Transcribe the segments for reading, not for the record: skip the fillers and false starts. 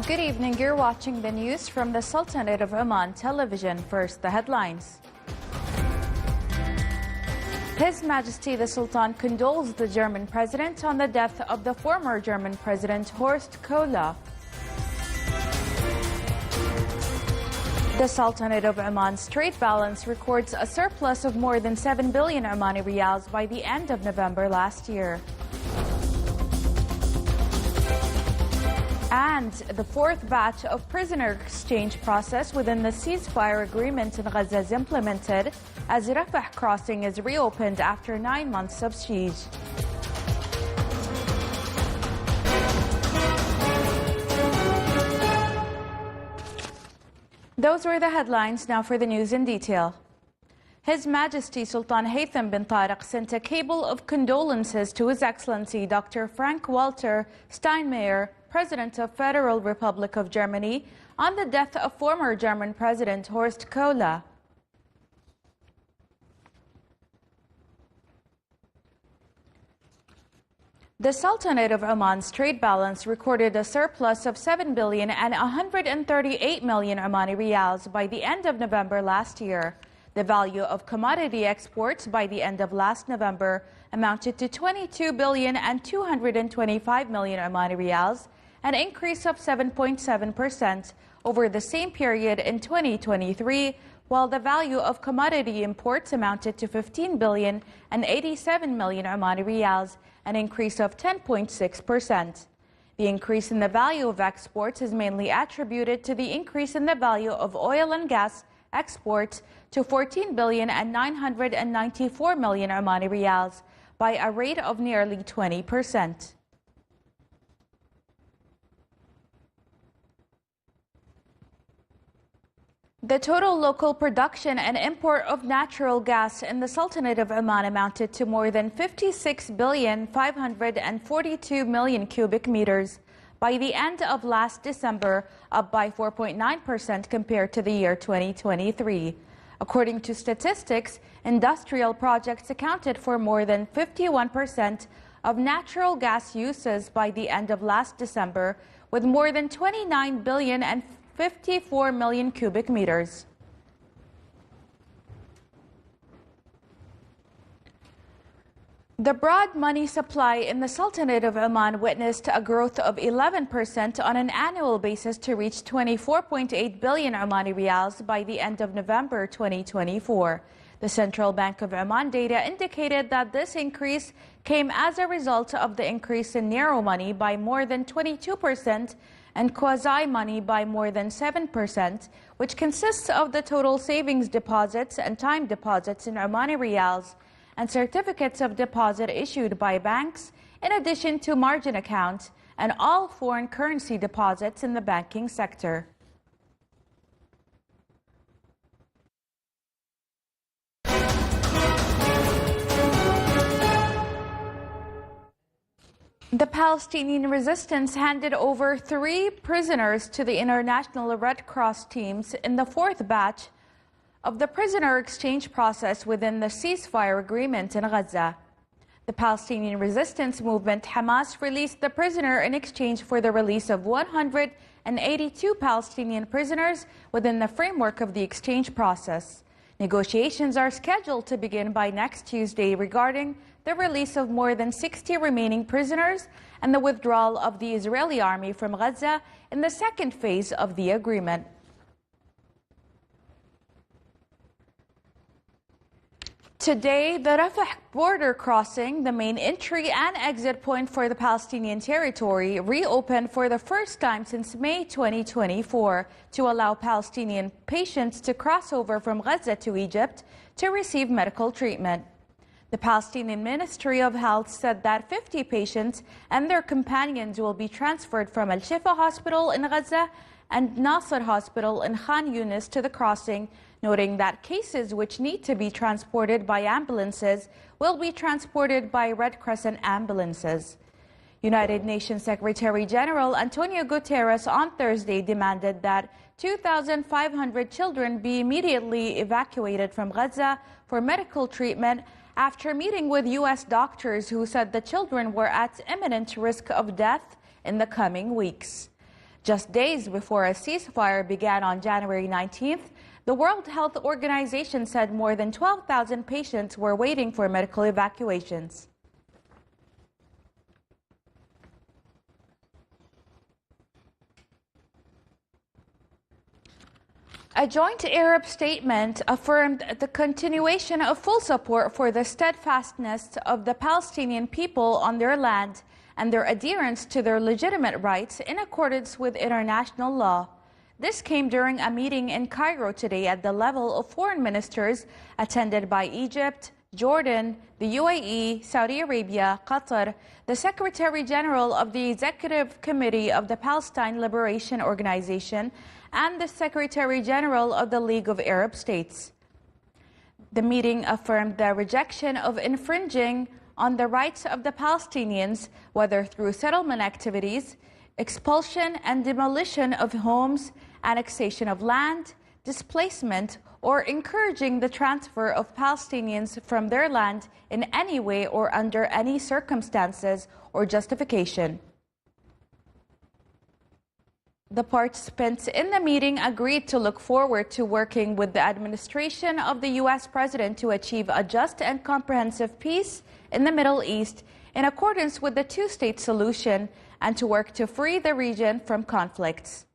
Good evening. You're watching the news from the Sultanate of Oman television. First, the headlines. His Majesty the Sultan condoles the German president on the death of the former German president Horst Köhler. The Sultanate of Oman's trade balance records a surplus of more than 7 billion Omani riyals by the end of November last year. And the fourth batch of prisoner exchange process within the ceasefire agreement in Gaza is implemented as Rafah crossing is reopened after 9 months of siege. Those were the headlines. Now for the news in detail. His Majesty Sultan Haytham bin Tariq sent a cable of condolences to His Excellency Dr. Frank-Walter Steinmeier, President of Federal Republic of Germany, on the death of former German President Horst Köhler. The Sultanate of Oman's trade balance recorded a surplus of 7 billion and 138 million Omani riyals by the end of November last year. The value of commodity exports by the end of last November amounted to 22 billion and 225 million Omani riyals, an increase of 7.7% over the same period in 2023, while the value of commodity imports amounted to 15 billion and 87 million Omani riyals, an increase of 10.6%. The increase in the value of exports is mainly attributed to the increase in the value of oil and gas exports to 14 billion and 994 million Omani riyals by a rate of nearly 20%. The total local production and import of natural gas in the Sultanate of Oman amounted to more than 56 billion 542 million cubic meters by the end of last December, up by 4.9% compared to the year 2023. According to statistics, industrial projects accounted for more than 51% of natural gas uses by the end of last December, with more than 29 billion and 54 million cubic meters. The broad money supply in the Sultanate of Oman witnessed a growth of 11% on an annual basis to reach 24.8 billion Omani riyals by the end of November 2024. The Central Bank of Oman data indicated that this increase came as a result of the increase in narrow money by more than 22% and quasi-money by more than 7%, which consists of the total savings deposits and time deposits in Omani riyals and certificates of deposit issued by banks, in addition to margin accounts and all foreign currency deposits in the banking sector. The Palestinian resistance handed over 3 prisoners to the International Red Cross teams in the fourth batch of the prisoner exchange process within the ceasefire agreement in Gaza. The Palestinian resistance movement Hamas released the prisoner in exchange for the release of 182 Palestinian prisoners within the framework of the exchange process. Negotiations are scheduled to begin by next Tuesday regarding the release of more than 60 remaining prisoners and the withdrawal of the Israeli army from Gaza in the second phase of the agreement. Today, the Rafah border crossing, the main entry and exit point for the Palestinian territory, reopened for the first time since May 2024 to allow Palestinian patients to cross over from Gaza to Egypt to receive medical treatment. The Palestinian Ministry of Health said that 50 patients and their companions will be transferred from Al-Shifa Hospital in Gaza and Nasser Hospital in Khan Yunis to the crossing, noting that cases which need to be transported by ambulances will be transported by Red Crescent ambulances. United Nations Secretary General Antonio Guterres on Thursday demanded that 2,500 children be immediately evacuated from Gaza for medical treatment after meeting with U.S. doctors who said the children were at imminent risk of death in the coming weeks. Just days before a ceasefire began on January 19th, the World Health Organization said more than 12,000 patients were waiting for medical evacuations. A joint Arab statement affirmed the continuation of full support for the steadfastness of the Palestinian people on their land and their adherence to their legitimate rights in accordance with international law. This came during a meeting in Cairo today at the level of foreign ministers attended by Egypt, Jordan, the UAE, Saudi Arabia, Qatar, the Secretary General of the Executive Committee of the Palestine Liberation Organization, and the Secretary General of the League of Arab States. The meeting affirmed the rejection of infringing on the rights of the Palestinians, whether through settlement activities, expulsion and demolition of homes, annexation of land, displacement, or encouraging the transfer of Palestinians from their land in any way or under any circumstances or justification. The participants in the meeting agreed to look forward to working with the administration of the U.S. President to achieve a just and comprehensive peace in the Middle East in accordance with the two-state solution and to work to free the region from conflicts.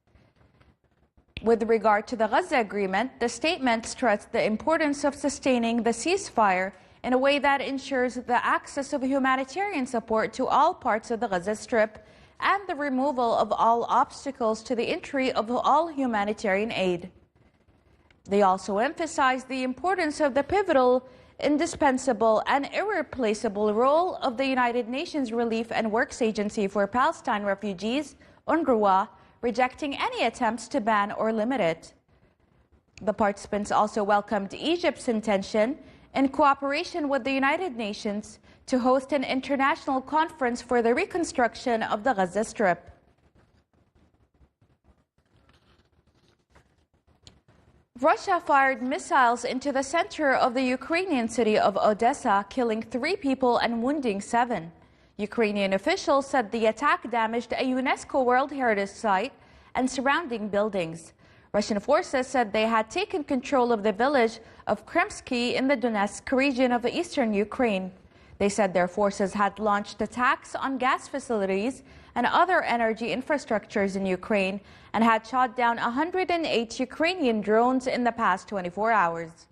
With regard to the Gaza agreement, the statement stressed the importance of sustaining the ceasefire in a way that ensures the access of humanitarian support to all parts of the Gaza Strip and the removal of all obstacles to the entry of all humanitarian aid. They also emphasized the importance of the pivotal, indispensable, and irreplaceable role of the United Nations Relief and Works Agency for Palestine Refugees, UNRWA, rejecting any attempts to ban or limit it. The participants also welcomed Egypt's intention, in cooperation with the United Nations, to host an international conference for the reconstruction of the Gaza Strip. Russia fired missiles into the center of the Ukrainian city of Odessa, killing 3 people and wounding 7. Ukrainian officials said the attack damaged a UNESCO World Heritage Site and surrounding buildings. Russian forces said they had taken control of the village of Kremsky in the Donetsk region of eastern Ukraine. They said their forces had launched attacks on gas facilities and other energy infrastructures in Ukraine and had shot down 108 Ukrainian drones in the past 24 hours.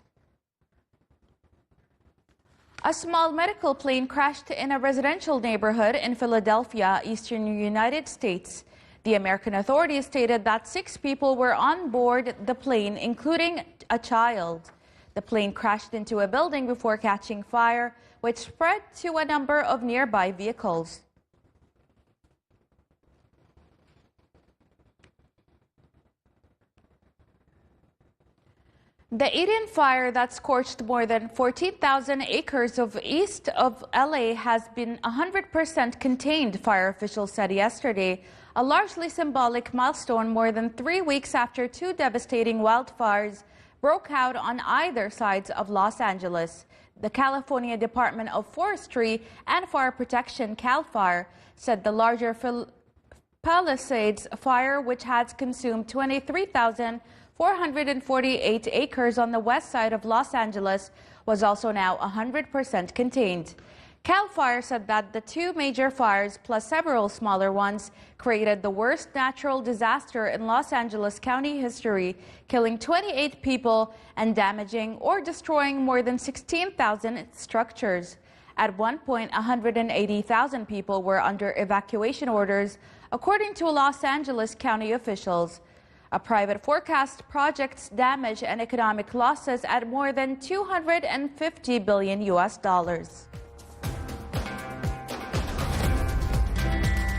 A small medical plane crashed in a residential neighborhood in Philadelphia, eastern United States. The American authorities stated that 6 people were on board the plane, including a child. The plane crashed into a building before catching fire, which spread to a number of nearby vehicles. The Eden fire that scorched more than 14,000 acres of east of LA has been 100% contained, fire officials said yesterday, a largely symbolic milestone more than 3 weeks after 2 devastating wildfires broke out on either sides of Los Angeles. The California Department of Forestry and Fire Protection, CAL FIRE, said the larger Palisades fire, which has consumed 23,448 acres on the west side of Los Angeles, was also now 100% contained. CAL FIRE said that the 2 major fires, plus several smaller ones, created the worst natural disaster in Los Angeles County history, killing 28 people and damaging or destroying more than 16,000 structures. At one point, 180,000 people were under evacuation orders, according to Los Angeles County officials. A private forecast projects damage and economic losses at more than $250 billion US.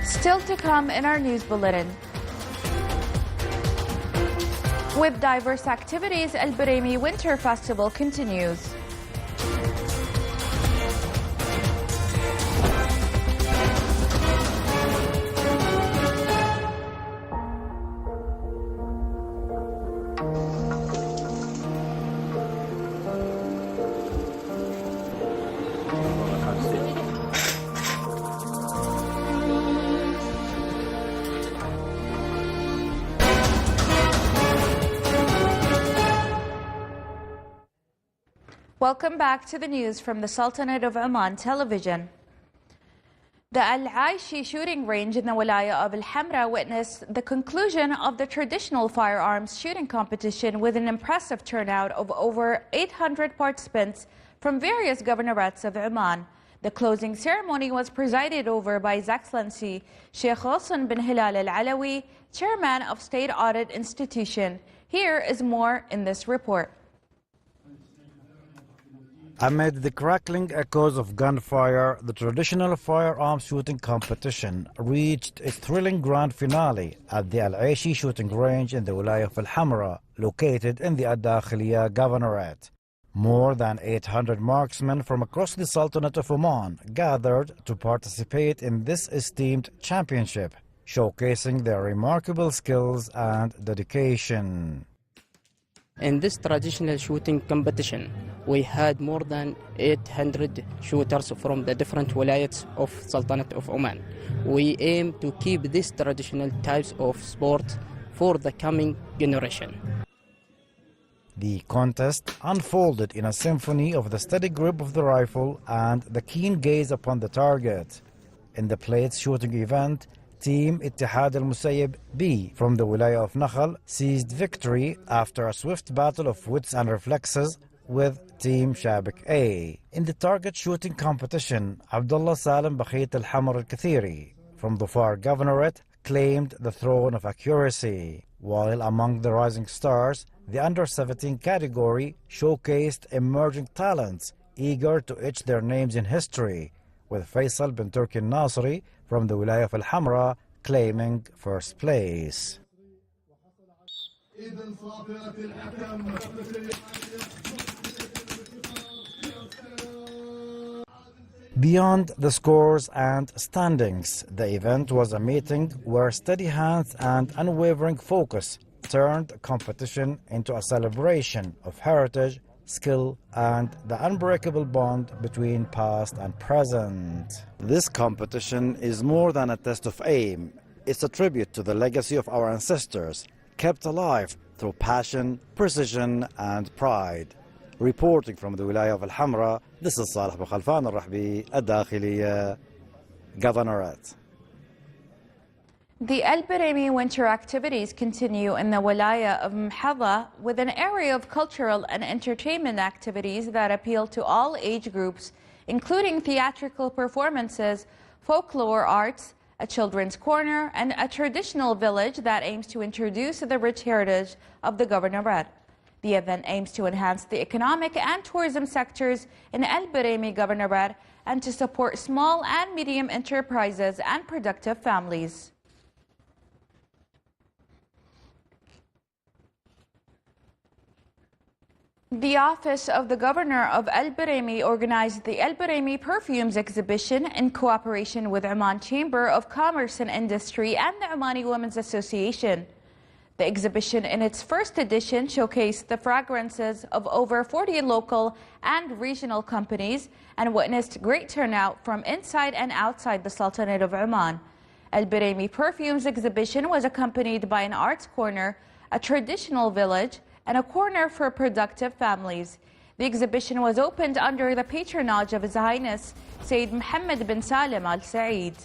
Still to come in our news bulletin. With diverse activities, El Biremi Winter Festival continues. Welcome back to the news from the Sultanate of Oman television. The Al Aishi shooting range in the Wilaya of Al Hamra witnessed the conclusion of the traditional firearms shooting competition with an impressive turnout of over 800 participants from various governorates of Oman. The closing ceremony was presided over by His Excellency Sheikh Ghassan bin Hilal Al Alawi, Chairman of State Audit Institution. Here is more in this report. Amid the crackling echoes of gunfire, the traditional firearms shooting competition reached its thrilling grand finale at the Al Aishi shooting range in the Wilaya of Al Hamra, located in the Ad-Dakhiliya Governorate. More than 800 marksmen from across the Sultanate of Oman gathered to participate in this esteemed championship, showcasing their remarkable skills and dedication. In this traditional shooting competition, we had more than 800 shooters from the different wilayats of Sultanate of Oman. We aim to keep these traditional types of sport for the coming generation. The contest unfolded in a symphony of the steady grip of the rifle and the keen gaze upon the target. In the plates shooting event, Team Ittihad al-Musayyib B from the Wilaya of Nakhal seized victory after a swift battle of wits and reflexes with Team Shabik A. In the target shooting competition, Abdullah Salim Bakhit al-Hamr al-Kathiri from the Far Governorate claimed the throne of accuracy, while among the rising stars, the under-17 category showcased emerging talents eager to etch their names in history, with Faisal bin Turki al-Nasri from the Wilaya of Al Hamra claiming first place. Beyond the scores and standings, the event was a meeting where steady hands and unwavering focus turned competition into a celebration of heritage, skill, and the unbreakable bond between past and present. This competition is more than a test of aim. It's a tribute to the legacy of our ancestors, kept alive through passion, precision, and pride. Reporting from the Wilaya of Al Hamra, this is Salih Bukhalfan al-Rahbi, Ad-Dakhiliya Governorate. The Al Biraymi winter activities continue in the Wilaya of Mhadha with an area of cultural and entertainment activities that appeal to all age groups, including theatrical performances, folklore arts, a children's corner, and a traditional village that aims to introduce the rich heritage of the governorate. The event aims to enhance the economic and tourism sectors in Al Biraymi Governorate and to support small and medium enterprises and productive families. The Office of the Governor of Al Biraymi organized the Al Biraymi Perfumes exhibition in cooperation with Oman Chamber of Commerce and Industry and the Omani Women's Association. The exhibition in its first edition showcased the fragrances of over 40 local and regional companies and witnessed great turnout from inside and outside the Sultanate of Oman. Al Biraymi Perfumes exhibition was accompanied by an arts corner, a traditional village, and a corner for productive families. The exhibition was opened under the patronage of His Highness Sayyid Mohammed bin Salim Al Saeed.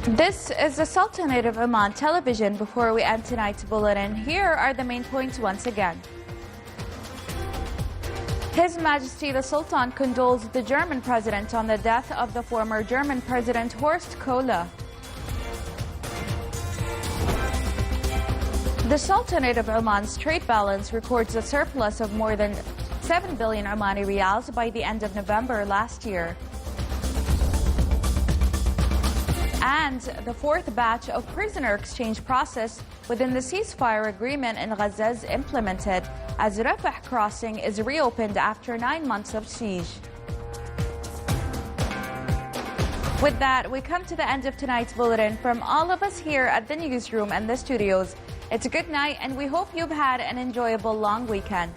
This is the Sultanate of Oman television. Before we end tonight's bulletin, here are the main points once again. His Majesty the Sultan condoles the German president on the death of the former German President Horst Kohler. The Sultanate of Oman's trade balance records a surplus of more than 7 billion Omani riyals by the end of November last year. And the fourth batch of prisoner exchange process within the ceasefire agreement in Gaza is implemented as Rafah crossing is reopened after 9 months of siege. With that, we come to the end of tonight's bulletin. From all of us here at the newsroom and the studios, it's a good night, and we hope you've had an enjoyable long weekend.